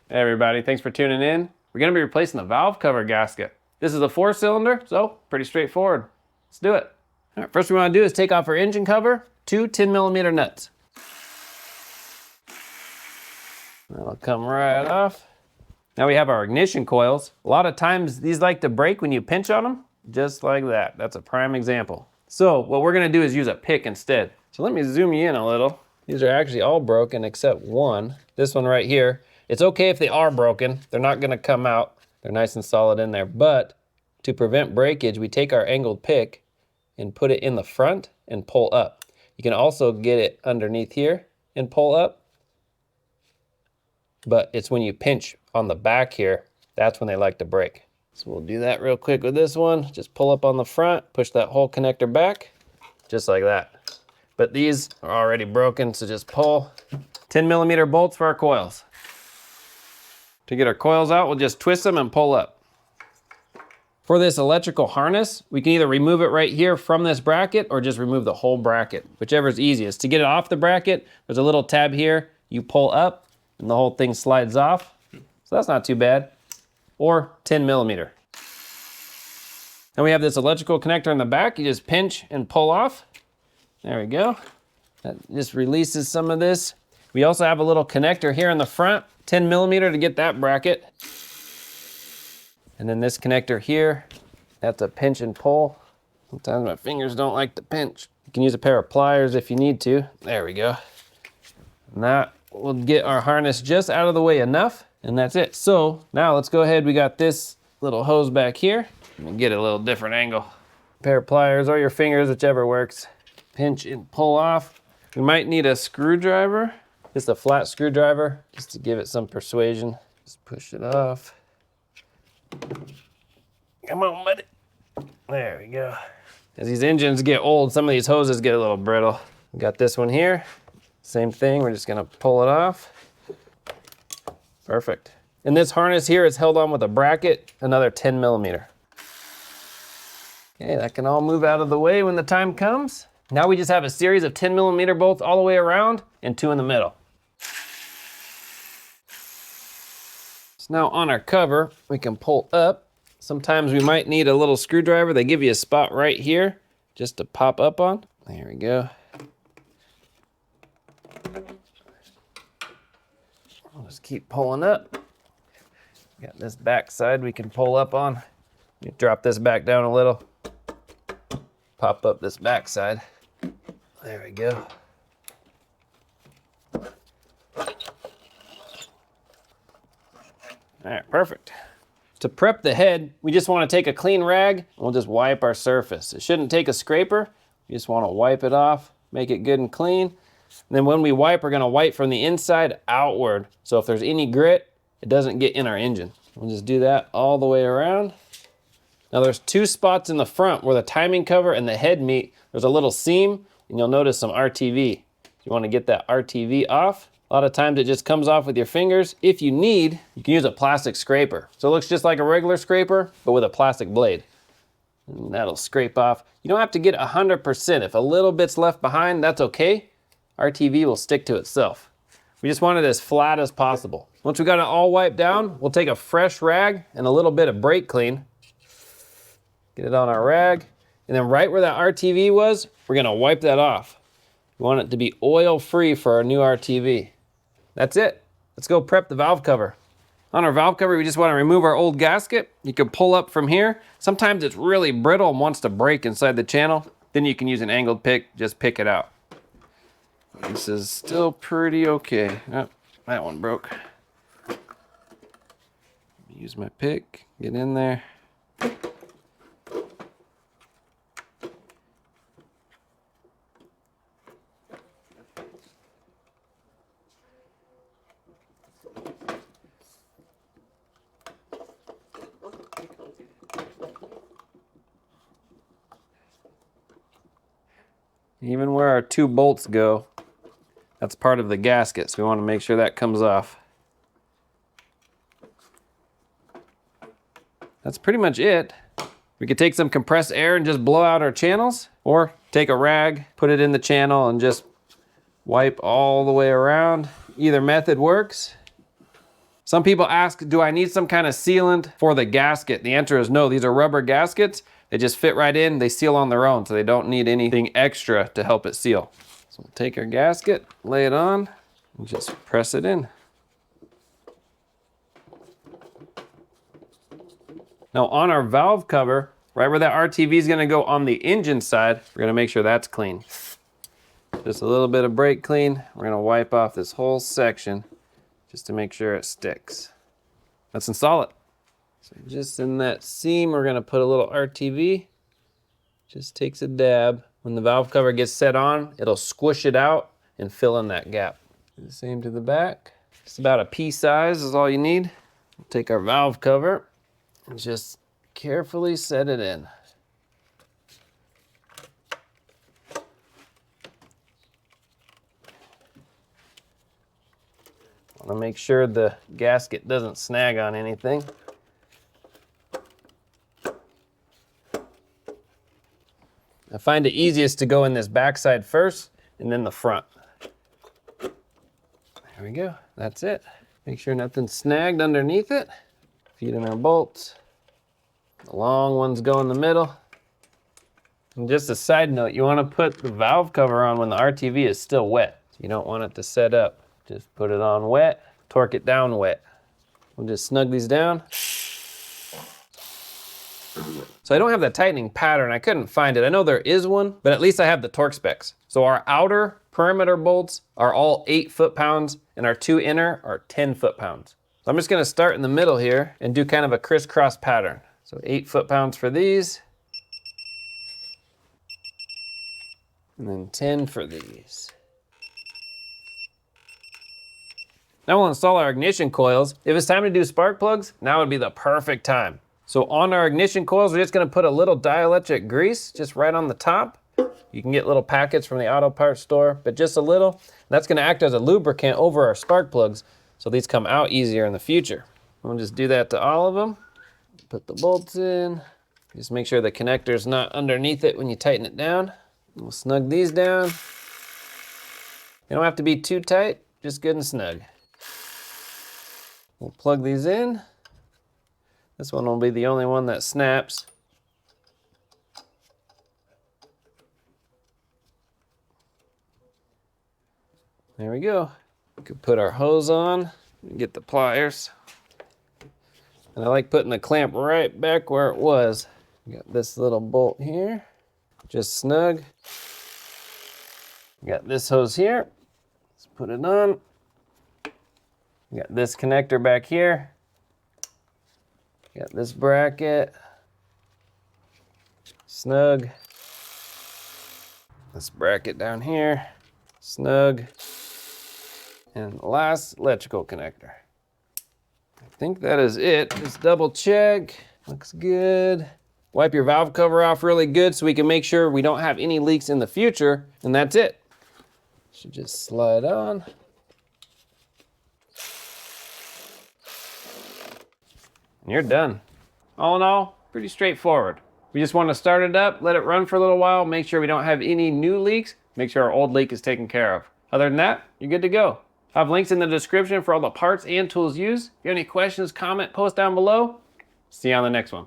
Hey everybody, thanks for tuning in. We're gonna be replacing the valve cover gasket. This is a 4-cylinder, so pretty straightforward. Let's do it. All right, first we wanna do is take off our engine cover, 2 10mm nuts. That'll come right off. Now we have our ignition coils. A lot of times these like to break when you pinch on them, just like that. That's a prime example. So what we're gonna do is use a pick instead. So let me zoom you in a little. These are actually all broken except one. This one right here. It's okay if they are broken. They're not gonna come out. They're nice and solid in there. But to prevent breakage, we take our angled pick and put it in the front and pull up. You can also get it underneath here and pull up. But it's when you pinch on the back here, that's when they like to break. So we'll do that real quick with this one. Just pull up on the front, push that whole connector back, just like that. But these are already broken, so just pull. 10mm bolts for our coils. To get our coils out, we'll just twist them and pull up. For this electrical harness, we can either remove it right here from this bracket or just remove the whole bracket, whichever is easiest. To get it off the bracket, there's a little tab here. You pull up and the whole thing slides off. So that's not too bad. Or 10mm. Then we have this electrical connector in the back. You just pinch and pull off. There we go. That just releases some of this. We also have a little connector here in the front, 10mm to get that bracket. And then this connector here, that's a pinch and pull. Sometimes my fingers don't like to pinch. You can use a pair of pliers if you need to. There we go. And that will get our harness just out of the way enough, and that's it. So now let's go ahead. We got this little hose back here. Let me get a little different angle. A pair of pliers or your fingers, whichever works. Pinch and pull off. We might need a screwdriver. Just a flat screwdriver, just to give it some persuasion. Just push it off. Come on, buddy. There we go. As these engines get old, some of these hoses get a little brittle. We got this one here. Same thing, we're just gonna pull it off. Perfect. And this harness here is held on with a bracket, another 10mm. Okay, that can all move out of the way when the time comes. Now we just have a series of 10mm bolts all the way around and 2 in the middle. So now on our cover, we can pull up. Sometimes we might need a little screwdriver. They give you a spot right here just to pop up on. There we go. I'll just keep pulling up. Got this back side we can pull up on. You drop this back down a little. Pop up this back side. There we go. All right, perfect. To prep the head, we just want to take a clean rag and we'll just wipe our surface. It shouldn't take a scraper. You just want to wipe it off, make it good and clean. And then when we wipe, we're gonna wipe from the inside outward. So if there's any grit, it doesn't get in our engine. We'll just do that all the way around. Now there's 2 spots in the front where the timing cover and the head meet. There's a little seam and you'll notice some RTV. You wanna get that RTV off. A lot of times it just comes off with your fingers. If you need, you can use a plastic scraper. So it looks just like a regular scraper, but with a plastic blade. And that'll scrape off. You don't have to get 100%. If a little bit's left behind, that's okay. RTV will stick to itself. We just want it as flat as possible. Once we got it all wiped down, we'll take a fresh rag and a little bit of brake clean. Get it on our rag. And then right where that RTV was, we're gonna wipe that off. We want it to be oil-free for our new RTV. That's it. Let's go prep the valve cover. On our valve cover, we just want to remove our old gasket. You can pull up from here. Sometimes it's really brittle and wants to break inside the channel. Then you can use an angled pick, just pick it out. This is still pretty okay. Oh, that one broke. Use my pick, get in there. Even where our 2 bolts go, that's part of the gasket, so we want to make sure that comes off. That's pretty much it. We could take some compressed air and just blow out our channels, or take a rag, put it in the channel and just wipe all the way around. Either method works. Some people ask, do I need some kind of sealant for the gasket? The answer is no. These are rubber gaskets. They just fit right in. They seal on their own, so they don't need anything extra to help it seal. So we'll take our gasket, lay it on, and just press it in. Now on our valve cover, right where that RTV is gonna go on the engine side, we're gonna make sure that's clean. Just a little bit of brake clean. We're gonna wipe off this whole section just to make sure it sticks. Let's install it. So just in that seam, we're gonna put a little RTV. Just takes a dab. When the valve cover gets set on, it'll squish it out and fill in that gap. Do the same to the back. Just about a pea size is all you need. We'll take our valve cover and just carefully set it in. Want to make sure the gasket doesn't snag on anything. I find it easiest to go in this backside first and then the front. There we go, that's it. Make sure nothing's snagged underneath it. Feed in our bolts. The long ones go in the middle. And just a side note, you want to put the valve cover on when the RTV is still wet. You don't want it to set up. Just put it on wet, torque it down wet. We'll just snug these down. So I don't have the tightening pattern. I couldn't find it. I know there is one, but at least I have the torque specs. So our outer perimeter bolts are all 8 foot-pounds and our 2 inner are 10 foot-pounds. So I'm just gonna start in the middle here and do kind of a crisscross pattern. So 8 foot-pounds for these. And then 10 for these. Now we'll install our ignition coils. If it's time to do spark plugs, now would be the perfect time. So on our ignition coils, we're just gonna put a little dielectric grease just right on the top. You can get little packets from the auto parts store, but just a little. That's gonna act as a lubricant over our spark plugs, so these come out easier in the future. We'll just do that to all of them. Put the bolts in. Just make sure the connector's not underneath it when you tighten it down. We'll snug these down. They don't have to be too tight, just good and snug. We'll plug these in. This one will be the only one that snaps. There we go. We could put our hose on and get the pliers. And I like putting the clamp right back where it was. Got this little bolt here, just snug. Got this hose here. Let's put it on. Got this connector back here. Got this bracket. Snug. This bracket down here. Snug. And the last electrical connector. I think that is it. Just double check. Looks good. Wipe your valve cover off really good so we can make sure we don't have any leaks in the future. And that's it. Should just slide on. And you're done. All in all, pretty straightforward. We just want to start it up, let it run for a little while, make sure we don't have any new leaks, make sure our old leak is taken care of. Other than that, you're good to go. I have links in the description for all the parts and tools used. If you have any questions, comment, post down below. See you on the next one.